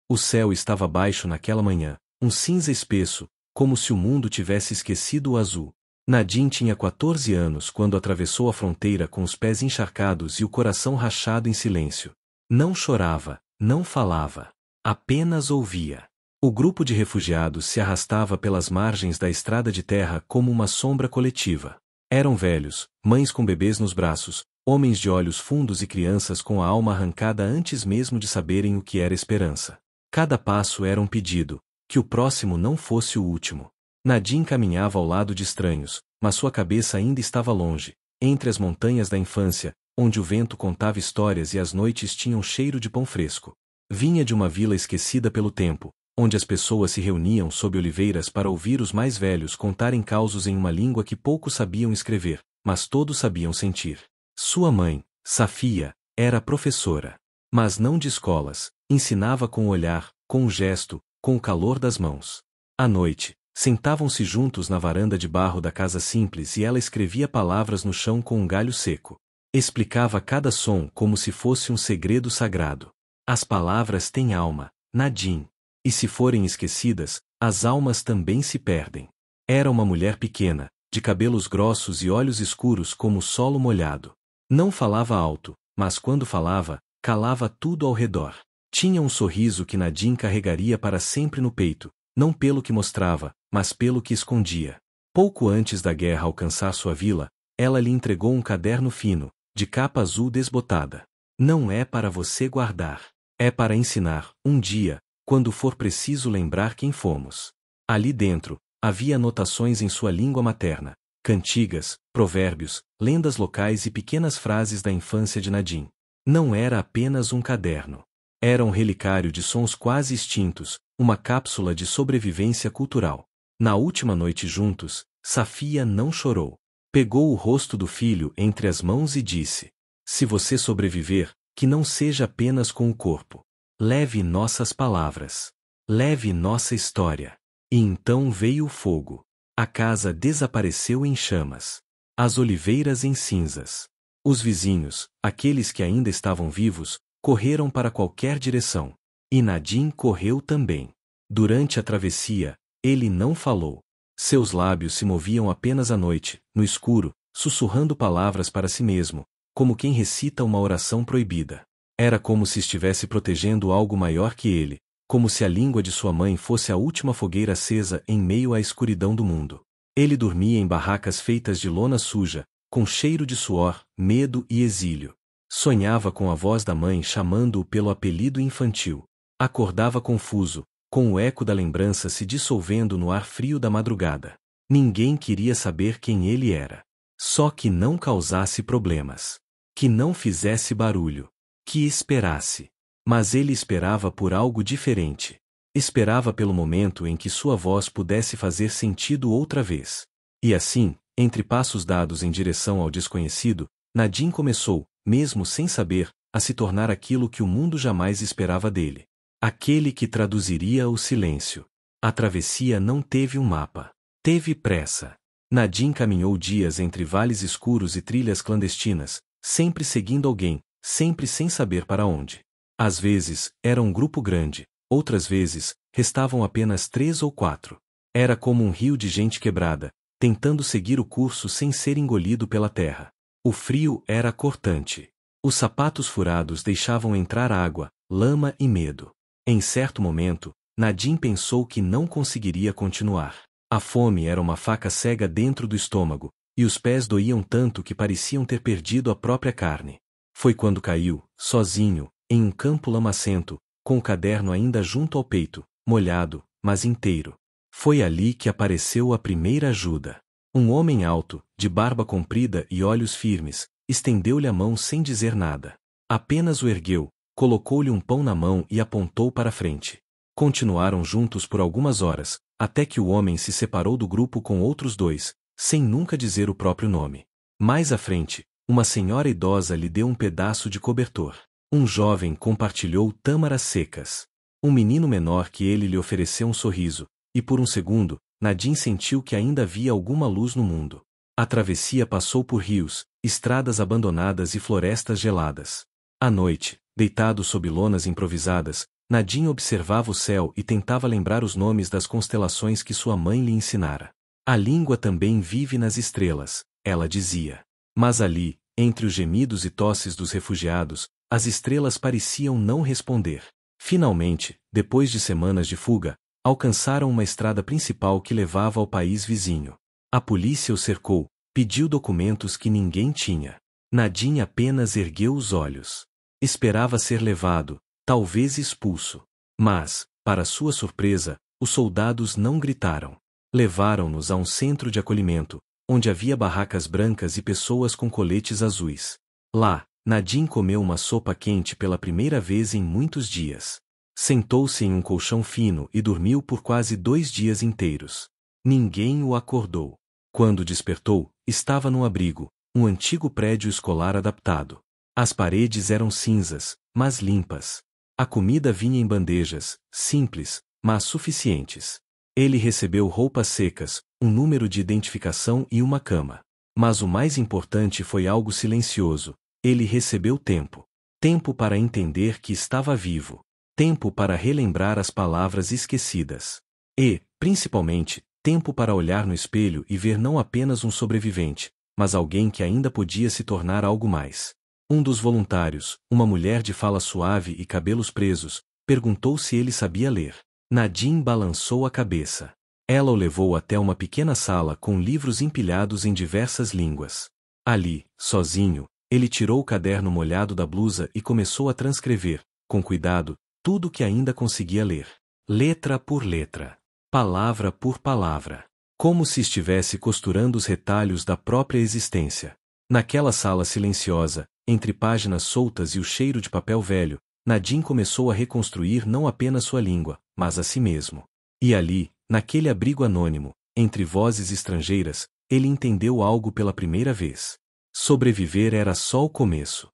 O céu estava baixo naquela manhã, um cinza espesso, como se o mundo tivesse esquecido o azul. Nadine tinha 14 anos quando atravessou a fronteira com os pés encharcados e o coração rachado em silêncio. Não chorava, não falava. Apenas ouvia. O grupo de refugiados se arrastava pelas margens da estrada de terra como uma sombra coletiva. Eram velhos, mães com bebês nos braços, homens de olhos fundos e crianças com a alma arrancada antes mesmo de saberem o que era esperança. Cada passo era um pedido, que o próximo não fosse o último. Nadine caminhava ao lado de estranhos, mas sua cabeça ainda estava longe, entre as montanhas da infância, onde o vento contava histórias e as noites tinham cheiro de pão fresco. Vinha de uma vila esquecida pelo tempo, onde as pessoas se reuniam sob oliveiras para ouvir os mais velhos contarem causos em uma língua que poucos sabiam escrever, mas todos sabiam sentir. Sua mãe, Safia, era professora. Mas não de escolas, ensinava com o olhar, com o gesto, com o calor das mãos. À noite, sentavam-se juntos na varanda de barro da casa simples e ela escrevia palavras no chão com um galho seco. Explicava cada som como se fosse um segredo sagrado. As palavras têm alma, Nadine. E se forem esquecidas, as almas também se perdem. Era uma mulher pequena, de cabelos grossos e olhos escuros como o solo molhado. Não falava alto, mas quando falava, calava tudo ao redor. Tinha um sorriso que Nadine carregaria para sempre no peito, não pelo que mostrava, mas pelo que escondia. Pouco antes da guerra alcançar sua vila, ela lhe entregou um caderno fino, de capa azul desbotada. Não é para você guardar. É para ensinar, um dia, quando for preciso lembrar quem fomos. Ali dentro, havia anotações em sua língua materna, cantigas, provérbios, lendas locais e pequenas frases da infância de Nadine. Não era apenas um caderno. Era um relicário de sons quase extintos, uma cápsula de sobrevivência cultural. Na última noite juntos, Safia não chorou. Pegou o rosto do filho entre as mãos e disse: se você sobreviver, que não seja apenas com o corpo. Leve nossas palavras. Leve nossa história. E então veio o fogo. A casa desapareceu em chamas. As oliveiras em cinzas. Os vizinhos, aqueles que ainda estavam vivos, correram para qualquer direção. E Nadine correu também. Durante a travessia, ele não falou. Seus lábios se moviam apenas à noite, no escuro, sussurrando palavras para si mesmo, como quem recita uma oração proibida. Era como se estivesse protegendo algo maior que ele, como se a língua de sua mãe fosse a última fogueira acesa em meio à escuridão do mundo. Ele dormia em barracas feitas de lona suja, com cheiro de suor, medo e exílio. Sonhava com a voz da mãe chamando-o pelo apelido infantil. Acordava confuso, com o eco da lembrança se dissolvendo no ar frio da madrugada. Ninguém queria saber quem ele era. Só que não causasse problemas. Que não fizesse barulho. Que esperasse. Mas ele esperava por algo diferente. Esperava pelo momento em que sua voz pudesse fazer sentido outra vez. E assim, entre passos dados em direção ao desconhecido, Nadine começou, mesmo sem saber, a se tornar aquilo que o mundo jamais esperava dele. Aquele que traduziria o silêncio. A travessia não teve um mapa. Teve pressa. Nadine caminhou dias entre vales escuros e trilhas clandestinas, sempre seguindo alguém, sempre sem saber para onde. Às vezes, era um grupo grande, outras vezes, restavam apenas 3 ou 4. Era como um rio de gente quebrada, tentando seguir o curso sem ser engolido pela terra. O frio era cortante. Os sapatos furados deixavam entrar água, lama e medo. Em certo momento, Nadine pensou que não conseguiria continuar. A fome era uma faca cega dentro do estômago, e os pés doíam tanto que pareciam ter perdido a própria carne. Foi quando caiu, sozinho, em um campo lamacento, com o caderno ainda junto ao peito, molhado, mas inteiro. Foi ali que apareceu a primeira ajuda. Um homem alto, de barba comprida e olhos firmes, estendeu-lhe a mão sem dizer nada. Apenas o ergueu, colocou-lhe um pão na mão e apontou para frente. Continuaram juntos por algumas horas, até que o homem se separou do grupo com outros 2, sem nunca dizer o próprio nome. Mais à frente, uma senhora idosa lhe deu um pedaço de cobertor. Um jovem compartilhou tâmaras secas. Um menino menor que ele lhe ofereceu um sorriso, e por um segundo, Nadine sentiu que ainda havia alguma luz no mundo. A travessia passou por rios, estradas abandonadas e florestas geladas. À noite, deitado sob lonas improvisadas, Nadine observava o céu e tentava lembrar os nomes das constelações que sua mãe lhe ensinara. A língua também vive nas estrelas, ela dizia. Mas ali, entre os gemidos e tosses dos refugiados, as estrelas pareciam não responder. Finalmente, depois de semanas de fuga, alcançaram uma estrada principal que levava ao país vizinho. A polícia o cercou, pediu documentos que ninguém tinha. Nadine apenas ergueu os olhos. Esperava ser levado, talvez expulso. Mas, para sua surpresa, os soldados não gritaram. Levaram-nos a um centro de acolhimento, onde havia barracas brancas e pessoas com coletes azuis. Lá, Nadine comeu uma sopa quente pela primeira vez em muitos dias. Sentou-se em um colchão fino e dormiu por quase 2 dias inteiros. Ninguém o acordou. Quando despertou, estava no abrigo, um antigo prédio escolar adaptado. As paredes eram cinzas, mas limpas. A comida vinha em bandejas, simples, mas suficientes. Ele recebeu roupas secas, um número de identificação e uma cama. Mas o mais importante foi algo silencioso. Ele recebeu tempo. Tempo para entender que estava vivo. Tempo para relembrar as palavras esquecidas. E, principalmente, tempo para olhar no espelho e ver não apenas um sobrevivente, mas alguém que ainda podia se tornar algo mais. Um dos voluntários, uma mulher de fala suave e cabelos presos, perguntou se ele sabia ler. Nadine balançou a cabeça. Ela o levou até uma pequena sala com livros empilhados em diversas línguas. Ali, sozinho, ele tirou o caderno molhado da blusa e começou a transcrever, com cuidado, tudo o que ainda conseguia ler. Letra por letra. Palavra por palavra. Como se estivesse costurando os retalhos da própria existência. Naquela sala silenciosa, entre páginas soltas e o cheiro de papel velho, Nadine começou a reconstruir não apenas sua língua, mas a si mesmo. E ali, naquele abrigo anônimo, entre vozes estrangeiras, ele entendeu algo pela primeira vez. Sobreviver era só o começo.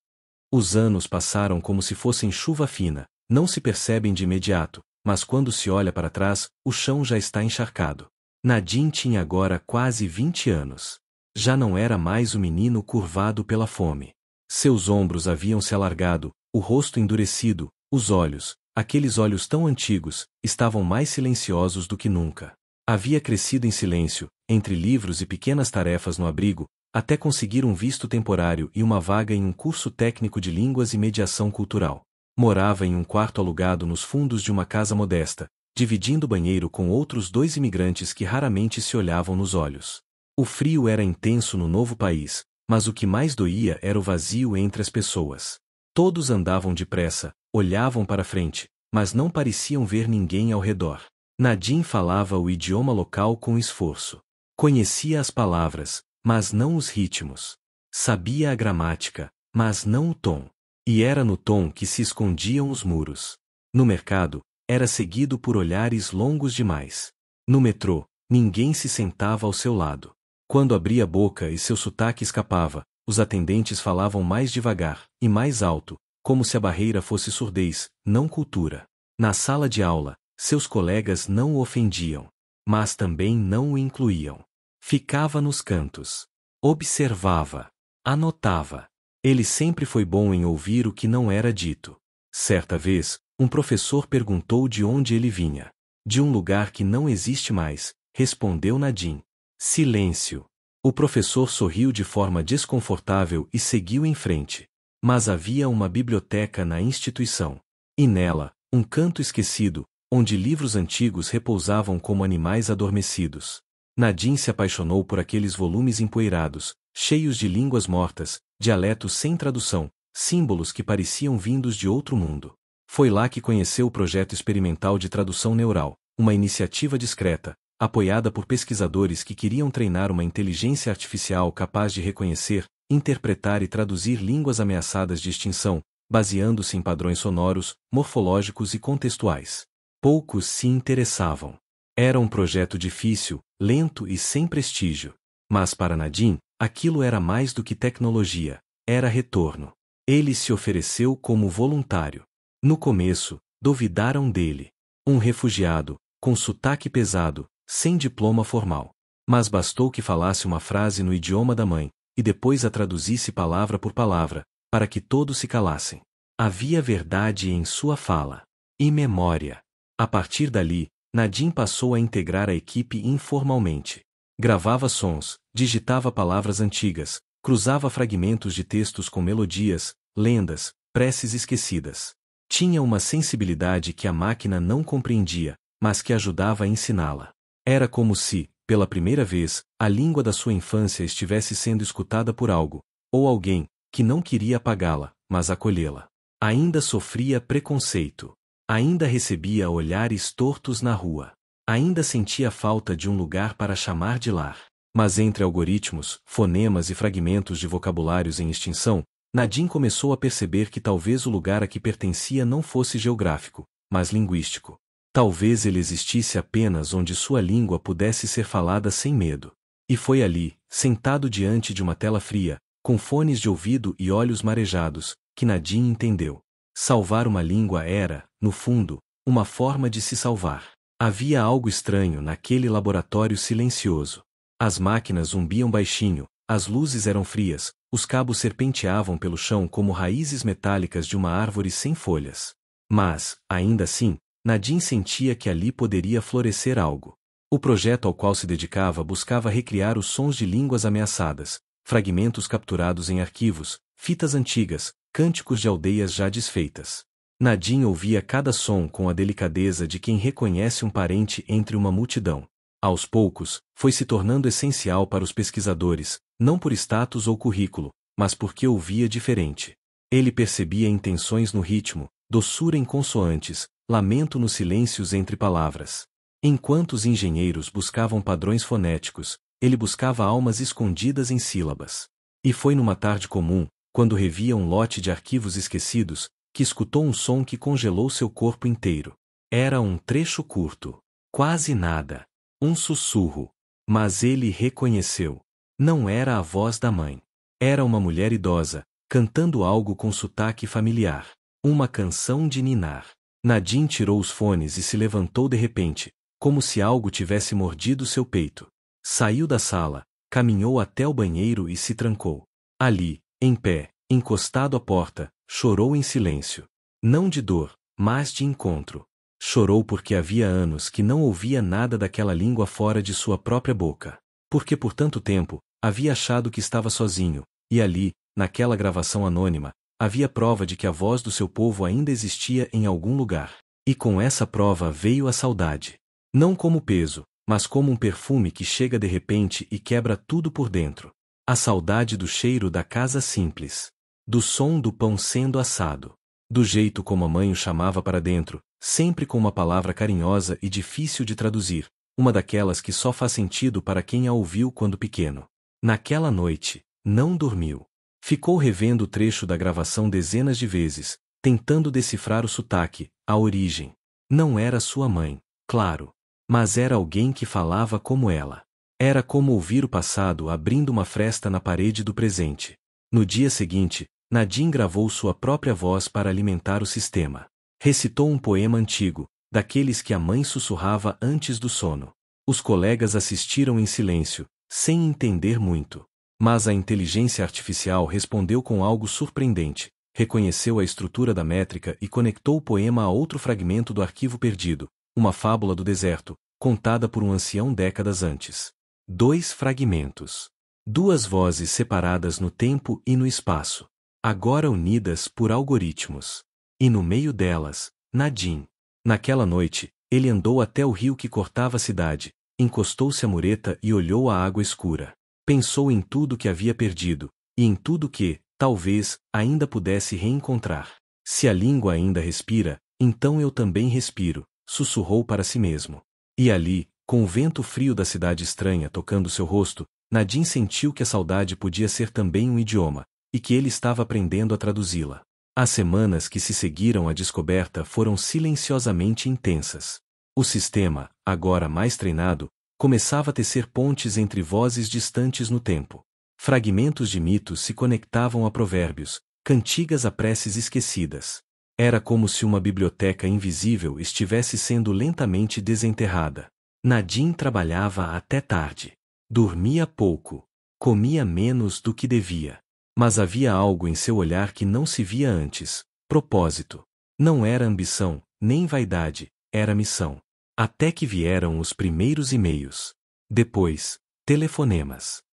Os anos passaram como se fossem chuva fina, não se percebem de imediato, mas quando se olha para trás, o chão já está encharcado. Nadine tinha agora quase 20 anos. Já não era mais o menino curvado pela fome. Seus ombros haviam se alargado, o rosto endurecido, os olhos, aqueles olhos tão antigos, estavam mais silenciosos do que nunca. Havia crescido em silêncio, entre livros e pequenas tarefas no abrigo, até conseguir um visto temporário e uma vaga em um curso técnico de línguas e mediação cultural. Morava em um quarto alugado nos fundos de uma casa modesta, dividindo o banheiro com outros 2 imigrantes que raramente se olhavam nos olhos. O frio era intenso no novo país, mas o que mais doía era o vazio entre as pessoas. Todos andavam depressa, olhavam para frente, mas não pareciam ver ninguém ao redor. Nadine falava o idioma local com esforço. Conhecia as palavras, mas não os ritmos. Sabia a gramática, mas não o tom. E era no tom que se escondiam os muros. No mercado, era seguido por olhares longos demais. No metrô, ninguém se sentava ao seu lado. Quando abria a boca e seu sotaque escapava, os atendentes falavam mais devagar e mais alto, como se a barreira fosse surdez, não cultura. Na sala de aula, seus colegas não o ofendiam, mas também não o incluíam. Ficava nos cantos. Observava. Anotava. Ele sempre foi bom em ouvir o que não era dito. Certa vez, um professor perguntou de onde ele vinha. De um lugar que não existe mais, respondeu Nadine. Silêncio. O professor sorriu de forma desconfortável e seguiu em frente. Mas havia uma biblioteca na instituição. E nela, um canto esquecido, onde livros antigos repousavam como animais adormecidos. Nadine se apaixonou por aqueles volumes empoeirados, cheios de línguas mortas, dialetos sem tradução, símbolos que pareciam vindos de outro mundo. Foi lá que conheceu o projeto experimental de tradução neural, uma iniciativa discreta, apoiada por pesquisadores que queriam treinar uma inteligência artificial capaz de reconhecer, interpretar e traduzir línguas ameaçadas de extinção, baseando-se em padrões sonoros, morfológicos e contextuais. Poucos se interessavam. Era um projeto difícil, lento e sem prestígio. Mas para Nadine, aquilo era mais do que tecnologia, era retorno. Ele se ofereceu como voluntário. No começo, duvidaram dele. Um refugiado, com sotaque pesado, sem diploma formal. Mas bastou que falasse uma frase no idioma da mãe, e depois a traduzisse palavra por palavra, para que todos se calassem. Havia verdade em sua fala. e memória. A partir dali, Nadine passou a integrar a equipe informalmente. Gravava sons, digitava palavras antigas, cruzava fragmentos de textos com melodias, lendas, preces esquecidas. Tinha uma sensibilidade que a máquina não compreendia, mas que ajudava a ensiná-la. Era como se, pela primeira vez, a língua da sua infância estivesse sendo escutada por algo, ou alguém, que não queria apagá-la, mas acolhê-la. Ainda sofria preconceito. Ainda recebia olhares tortos na rua. Ainda sentia falta de um lugar para chamar de lar. Mas entre algoritmos, fonemas e fragmentos de vocabulários em extinção, Nadine começou a perceber que talvez o lugar a que pertencia não fosse geográfico, mas linguístico. Talvez ele existisse apenas onde sua língua pudesse ser falada sem medo. E foi ali, sentado diante de uma tela fria, com fones de ouvido e olhos marejados, que Nadine entendeu. Salvar uma língua era, no fundo, uma forma de se salvar. Havia algo estranho naquele laboratório silencioso. As máquinas zumbiam baixinho, as luzes eram frias, os cabos serpenteavam pelo chão como raízes metálicas de uma árvore sem folhas. Mas, ainda assim, Nadine sentia que ali poderia florescer algo. O projeto ao qual se dedicava buscava recriar os sons de línguas ameaçadas, fragmentos capturados em arquivos, fitas antigas, cânticos de aldeias já desfeitas. Nadine ouvia cada som com a delicadeza de quem reconhece um parente entre uma multidão. Aos poucos, foi se tornando essencial para os pesquisadores, não por status ou currículo, mas porque ouvia diferente. Ele percebia intenções no ritmo, doçura em consoantes, lamento nos silêncios entre palavras. Enquanto os engenheiros buscavam padrões fonéticos, ele buscava almas escondidas em sílabas. E foi numa tarde comum, quando revia um lote de arquivos esquecidos, que escutou um som que congelou seu corpo inteiro. Era um trecho curto. Quase nada. Um sussurro. Mas ele reconheceu. Não era a voz da mãe. Era uma mulher idosa, cantando algo com sotaque familiar. Uma canção de ninar. Nadine tirou os fones e se levantou de repente, como se algo tivesse mordido seu peito. Saiu da sala, caminhou até o banheiro e se trancou. Ali, em pé, encostado à porta, chorou em silêncio. Não de dor, mas de encontro. Chorou porque havia anos que não ouvia nada daquela língua fora de sua própria boca. Porque por tanto tempo, havia achado que estava sozinho, e ali, naquela gravação anônima, havia prova de que a voz do seu povo ainda existia em algum lugar. E com essa prova veio a saudade. Não como peso, mas como um perfume que chega de repente e quebra tudo por dentro. A saudade do cheiro da casa simples. Do som do pão sendo assado. Do jeito como a mãe o chamava para dentro, sempre com uma palavra carinhosa e difícil de traduzir, uma daquelas que só faz sentido para quem a ouviu quando pequeno. Naquela noite, não dormiu. Ficou revendo o trecho da gravação dezenas de vezes, tentando decifrar o sotaque, a origem. Não era sua mãe, claro. Mas era alguém que falava como ela. Era como ouvir o passado abrindo uma fresta na parede do presente. No dia seguinte, Nadine gravou sua própria voz para alimentar o sistema. Recitou um poema antigo, daqueles que a mãe sussurrava antes do sono. Os colegas assistiram em silêncio, sem entender muito. Mas a inteligência artificial respondeu com algo surpreendente, reconheceu a estrutura da métrica e conectou o poema a outro fragmento do arquivo perdido, uma fábula do deserto, contada por um ancião décadas antes. 2 fragmentos. 2 vozes separadas no tempo e no espaço. Agora unidas por algoritmos. E no meio delas, Nadine. Naquela noite, ele andou até o rio que cortava a cidade, encostou-se à mureta e olhou a água escura. Pensou em tudo que havia perdido, e em tudo que, talvez, ainda pudesse reencontrar. Se a língua ainda respira, então eu também respiro, sussurrou para si mesmo. E ali, com o vento frio da cidade estranha tocando seu rosto, Nadine sentiu que a saudade podia ser também um idioma, e que ele estava aprendendo a traduzi-la. As semanas que se seguiram à descoberta foram silenciosamente intensas. O sistema, agora mais treinado, começava a tecer pontes entre vozes distantes no tempo. Fragmentos de mitos se conectavam a provérbios, cantigas a preces esquecidas. Era como se uma biblioteca invisível estivesse sendo lentamente desenterrada. Nadine trabalhava até tarde. Dormia pouco. Comia menos do que devia. Mas havia algo em seu olhar que não se via antes. Propósito. Não era ambição, nem vaidade, era missão. Até que vieram os primeiros e-mails. Depois, telefonemas.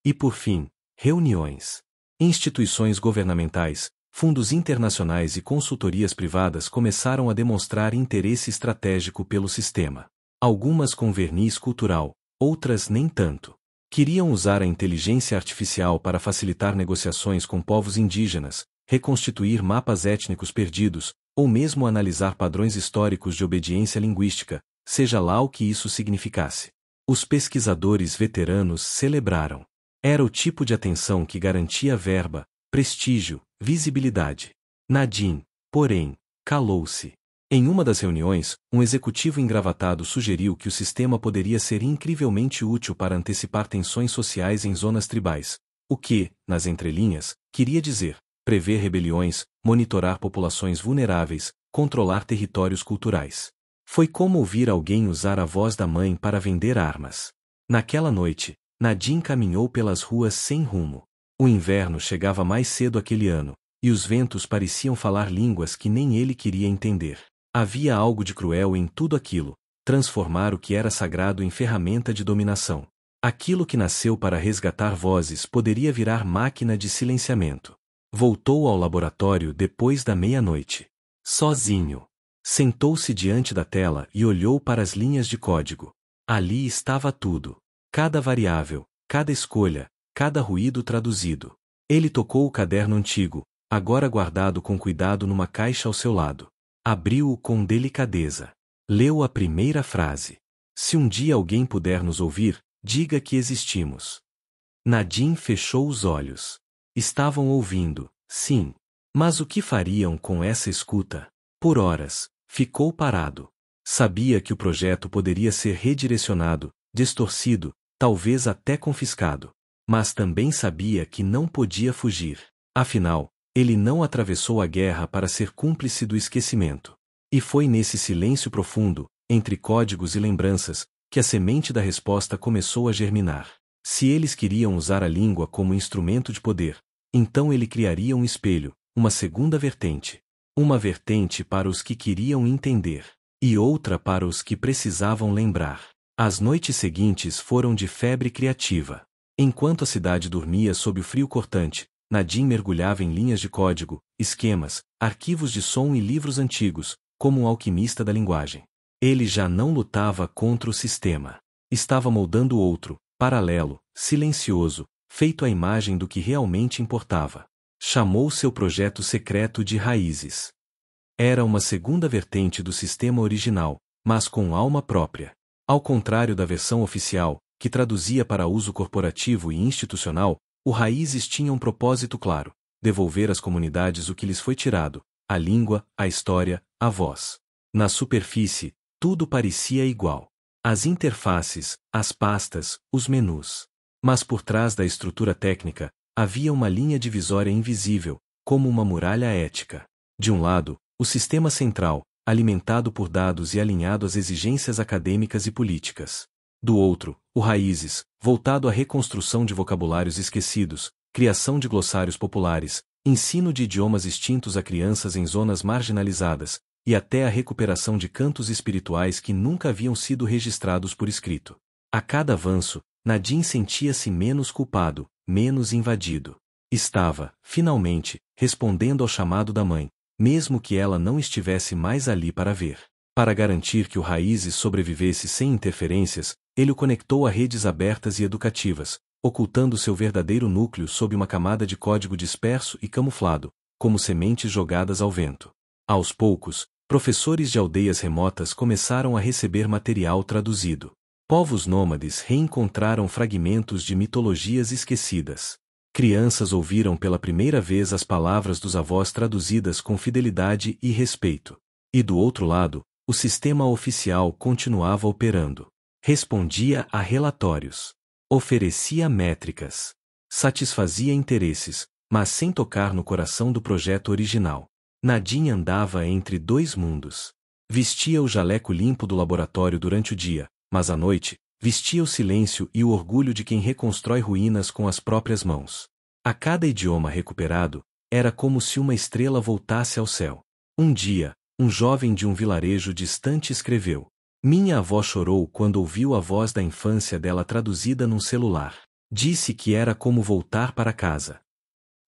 E por fim, reuniões. Instituições governamentais, fundos internacionais e consultorias privadas começaram a demonstrar interesse estratégico pelo sistema. Algumas com verniz cultural, outras nem tanto. Queriam usar a inteligência artificial para facilitar negociações com povos indígenas, reconstituir mapas étnicos perdidos, ou mesmo analisar padrões históricos de obediência linguística, seja lá o que isso significasse. Os pesquisadores veteranos celebraram. Era o tipo de atenção que garantia verba, prestígio, visibilidade. Nadine, porém, calou-se. Em uma das reuniões, um executivo engravatado sugeriu que o sistema poderia ser incrivelmente útil para antecipar tensões sociais em zonas tribais, o que, nas entrelinhas, queria dizer prever rebeliões, monitorar populações vulneráveis, controlar territórios culturais. Foi como ouvir alguém usar a voz da mãe para vender armas. Naquela noite, Nadine caminhou pelas ruas sem rumo. O inverno chegava mais cedo aquele ano, e os ventos pareciam falar línguas que nem ele queria entender. Havia algo de cruel em tudo aquilo, transformar o que era sagrado em ferramenta de dominação. Aquilo que nasceu para resgatar vozes poderia virar máquina de silenciamento. Voltou ao laboratório depois da meia-noite. Sozinho. Sentou-se diante da tela e olhou para as linhas de código. Ali estava tudo. Cada variável, cada escolha, cada ruído traduzido. Ele tocou o caderno antigo, agora guardado com cuidado numa caixa ao seu lado. Abriu-o com delicadeza. Leu a primeira frase. Se um dia alguém puder nos ouvir, diga que existimos. Nadine fechou os olhos. Estavam ouvindo, sim. Mas o que fariam com essa escuta? Por horas, ficou parado. Sabia que o projeto poderia ser redirecionado, distorcido, talvez até confiscado. Mas também sabia que não podia fugir. Afinal, ele não atravessou a guerra para ser cúmplice do esquecimento. E foi nesse silêncio profundo, entre códigos e lembranças, que a semente da resposta começou a germinar. Se eles queriam usar a língua como instrumento de poder, então ele criaria um espelho, uma segunda vertente. Uma vertente para os que queriam entender, e outra para os que precisavam lembrar. As noites seguintes foram de febre criativa. Enquanto a cidade dormia sob o frio cortante, Nadine mergulhava em linhas de código, esquemas, arquivos de som e livros antigos, como um alquimista da linguagem. Ele já não lutava contra o sistema. Estava moldando outro, paralelo, silencioso, feito à imagem do que realmente importava. Chamou seu projeto secreto de Raízes. Era uma segunda vertente do sistema original, mas com alma própria. Ao contrário da versão oficial, que traduzia para uso corporativo e institucional, o Raízes tinha um propósito claro: devolver às comunidades o que lhes foi tirado, a língua, a história, a voz. Na superfície, tudo parecia igual. As interfaces, as pastas, os menus. Mas por trás da estrutura técnica, havia uma linha divisória invisível, como uma muralha ética. De um lado, o sistema central, alimentado por dados e alinhado às exigências acadêmicas e políticas. Do outro, o Raízes, voltado à reconstrução de vocabulários esquecidos, criação de glossários populares, ensino de idiomas extintos a crianças em zonas marginalizadas, e até a recuperação de cantos espirituais que nunca haviam sido registrados por escrito. A cada avanço, Nadine sentia-se menos culpado, menos invadido. Estava, finalmente, respondendo ao chamado da mãe, mesmo que ela não estivesse mais ali para ver. Para garantir que o Raízes sobrevivesse sem interferências, ele o conectou a redes abertas e educativas, ocultando seu verdadeiro núcleo sob uma camada de código disperso e camuflado, como sementes jogadas ao vento. Aos poucos, professores de aldeias remotas começaram a receber material traduzido. Povos nômades reencontraram fragmentos de mitologias esquecidas. Crianças ouviram pela primeira vez as palavras dos avós traduzidas com fidelidade e respeito. E do outro lado, o sistema oficial continuava operando. Respondia a relatórios. Oferecia métricas. Satisfazia interesses, mas sem tocar no coração do projeto original. Nadine andava entre dois mundos. Vestia o jaleco limpo do laboratório durante o dia, mas à noite, vestia o silêncio e o orgulho de quem reconstrói ruínas com as próprias mãos. A cada idioma recuperado, era como se uma estrela voltasse ao céu. Um dia, um jovem de um vilarejo distante escreveu. Minha avó chorou quando ouviu a voz da infância dela traduzida num celular. Disse que era como voltar para casa.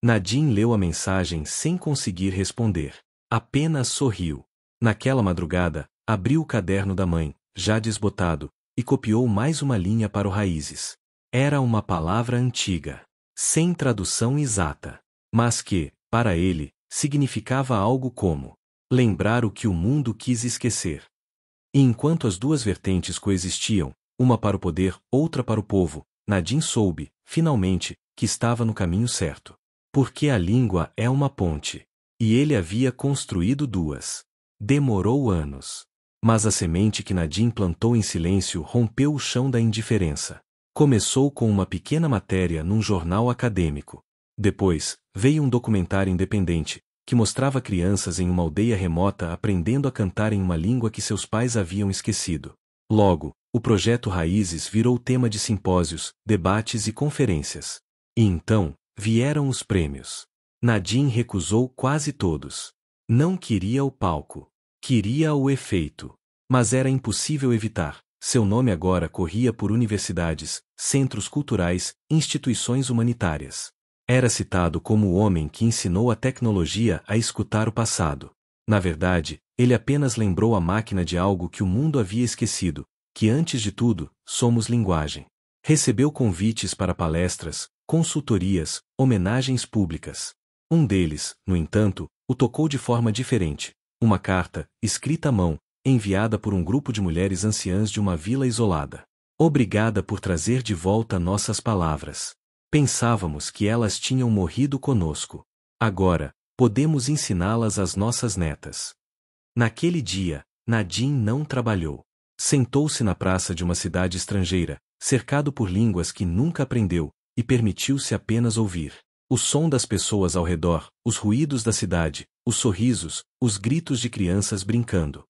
Nadine leu a mensagem sem conseguir responder. Apenas sorriu. Naquela madrugada, abriu o caderno da mãe, já desbotado, e copiou mais uma linha para o Raízes. Era uma palavra antiga, sem tradução exata, mas que, para ele, significava algo como lembrar o que o mundo quis esquecer. E enquanto as duas vertentes coexistiam, uma para o poder, outra para o povo, Nadine soube, finalmente, que estava no caminho certo. Porque a língua é uma ponte. E ele havia construído duas. Demorou anos. Mas a semente que Nadine plantou em silêncio rompeu o chão da indiferença. Começou com uma pequena matéria num jornal acadêmico. Depois, veio um documentário independente, que mostrava crianças em uma aldeia remota aprendendo a cantar em uma língua que seus pais haviam esquecido. Logo, o projeto Raízes virou tema de simpósios, debates e conferências. E então, vieram os prêmios. Nadine recusou quase todos. Não queria o palco. Queria o efeito. Mas era impossível evitar. Seu nome agora corria por universidades, centros culturais, instituições humanitárias. Era citado como o homem que ensinou a tecnologia a escutar o passado. Na verdade, ele apenas lembrou a máquina de algo que o mundo havia esquecido, que antes de tudo, somos linguagem. Recebeu convites para palestras, consultorias, homenagens públicas. Um deles, no entanto, o tocou de forma diferente. Uma carta, escrita à mão, enviada por um grupo de mulheres anciãs de uma vila isolada. Obrigada por trazer de volta nossas palavras. Pensávamos que elas tinham morrido conosco. Agora, podemos ensiná-las às nossas netas. Naquele dia, Nadine não trabalhou. Sentou-se na praça de uma cidade estrangeira, cercado por línguas que nunca aprendeu, e permitiu-se apenas ouvir. O som das pessoas ao redor, os ruídos da cidade, os sorrisos, os gritos de crianças brincando.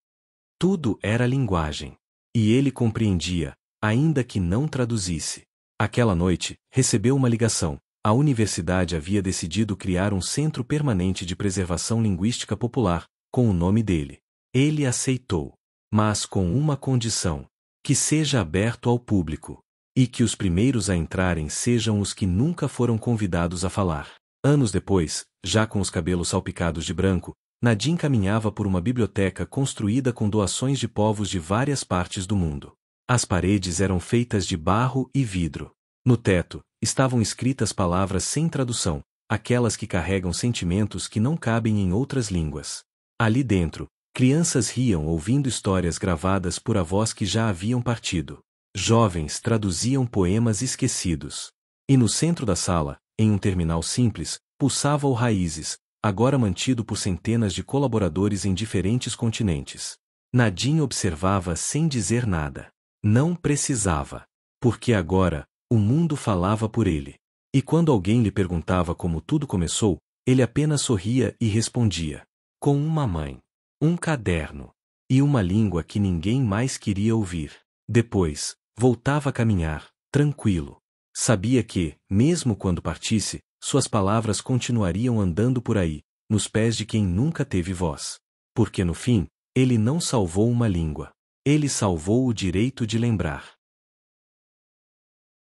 Tudo era linguagem. E ele compreendia, ainda que não traduzisse. Aquela noite, recebeu uma ligação. A universidade havia decidido criar um centro permanente de preservação linguística popular, com o nome dele. Ele aceitou. Mas com uma condição: que seja aberto ao público. E que os primeiros a entrarem sejam os que nunca foram convidados a falar. Anos depois, já com os cabelos salpicados de branco, Nadine caminhava por uma biblioteca construída com doações de povos de várias partes do mundo. As paredes eram feitas de barro e vidro. No teto, estavam escritas palavras sem tradução, aquelas que carregam sentimentos que não cabem em outras línguas. Ali dentro, crianças riam ouvindo histórias gravadas por avós que já haviam partido. Jovens traduziam poemas esquecidos. E no centro da sala, em um terminal simples, pulsava o Raízes, agora mantido por centenas de colaboradores em diferentes continentes. Nadine observava sem dizer nada. Não precisava. Porque agora, o mundo falava por ele. E quando alguém lhe perguntava como tudo começou, ele apenas sorria e respondia. Com uma mãe, um caderno e uma língua que ninguém mais queria ouvir. Depois, voltava a caminhar, tranquilo. Sabia que, mesmo quando partisse, suas palavras continuariam andando por aí, nos pés de quem nunca teve voz. Porque no fim, ele não salvou uma língua. Ele salvou o direito de lembrar.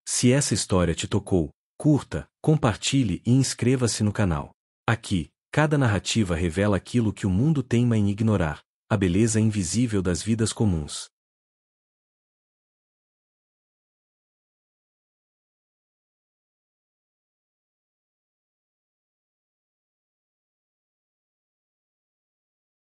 Se essa história te tocou, curta, compartilhe e inscreva-se no canal. Aqui, cada narrativa revela aquilo que o mundo teima em ignorar, a beleza invisível das vidas comuns.